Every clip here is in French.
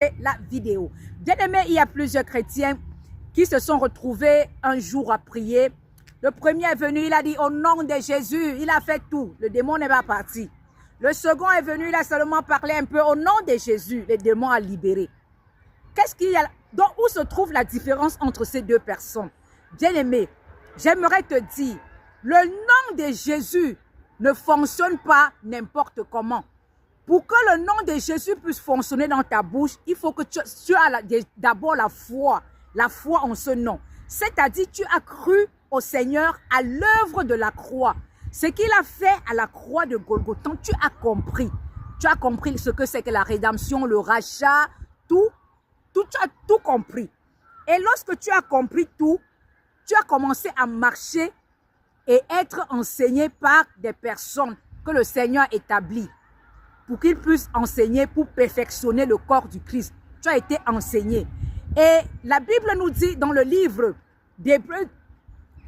la vidéo. Bien aimé, il y a plusieurs chrétiens qui se sont retrouvés un jour à prier. Le premier est venu, il a dit au nom de Jésus, il a fait tout. Le démon n'est pas parti. Le second est venu, il a seulement parlé un peu au nom de Jésus. Le démon a libéré. Qu'est-ce qu'il y a? Donc, où se trouve la différence entre ces deux personnes? Bien aimé, j'aimerais te dire, le nom de Jésus ne fonctionne pas n'importe comment. Pour que le nom de Jésus puisse fonctionner dans ta bouche, il faut que tu aies d'abord la foi en ce nom. C'est-à-dire, tu as cru au Seigneur à l'œuvre de la croix. Ce qu'il a fait à la croix de Golgotha, tu as compris. Tu as compris ce que c'est que la rédemption, le rachat, tu as tout compris. Et lorsque tu as compris tout, tu as commencé à marcher et être enseigné par des personnes que le Seigneur établit pour qu'ils puissent enseigner pour perfectionner le corps du Christ. Tu as été enseigné. Et la Bible nous dit dans le livre d'Hébreux,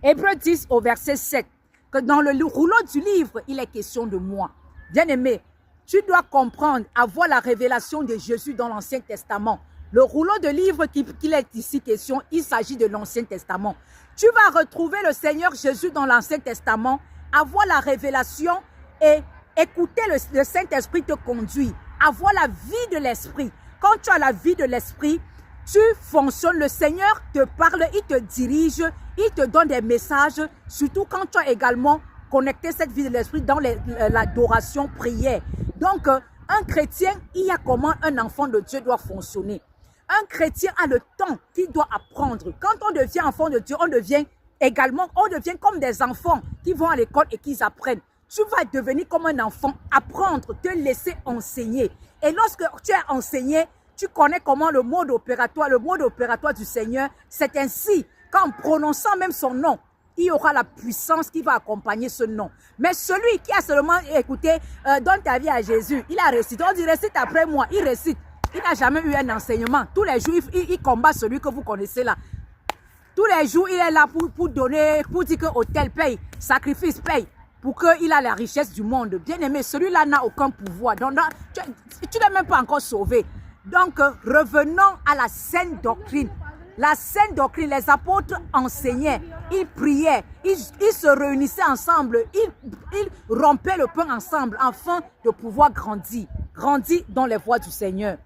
Hébreux 10 au verset 7, que dans le rouleau du livre, il est question de moi. Bien-aimé, tu dois comprendre, avoir la révélation de Jésus dans l'Ancien Testament. Le rouleau de livre qu'il est ici question, il s'agit de l'Ancien Testament. Tu vas retrouver le Seigneur Jésus dans l'Ancien Testament, avoir la révélation et écouter le Saint-Esprit te conduire, avoir la vie de l'Esprit. Quand tu as la vie de l'Esprit, tu fonctionnes, le Seigneur te parle, il te dirige, il te donne des messages, surtout quand tu as également connecté cette vie de l'Esprit dans l'adoration, prière. Donc, un chrétien, il y a comment un enfant de Dieu doit fonctionner. Un chrétien a le temps qu'il doit apprendre. Quand on devient enfant de Dieu, on devient comme des enfants qui vont à l'école et qui apprennent. Tu vas devenir comme un enfant, apprendre, te laisser enseigner. Et lorsque tu es enseigné, tu connais comment le mode opératoire du Seigneur, c'est ainsi qu'en prononçant même son nom, il y aura la puissance qui va accompagner ce nom. Mais celui qui a seulement écouté, donne ta vie à Jésus, il a récité, on dit récite après moi, il récite. Il n'a jamais eu un enseignement. Tous les jours, il combat celui que vous connaissez là. Tous les jours, il est là pour donner, pour dire que hôtel paye, sacrifice paye, pour qu'il a la richesse du monde. Bien aimé, celui-là n'a aucun pouvoir. Donc, tu n'es même pas encore sauvé. Donc, revenons à la saine doctrine. La saine doctrine, les apôtres enseignaient, ils priaient, ils se réunissaient ensemble, ils rompaient le pain ensemble afin de pouvoir grandir dans les voies du Seigneur.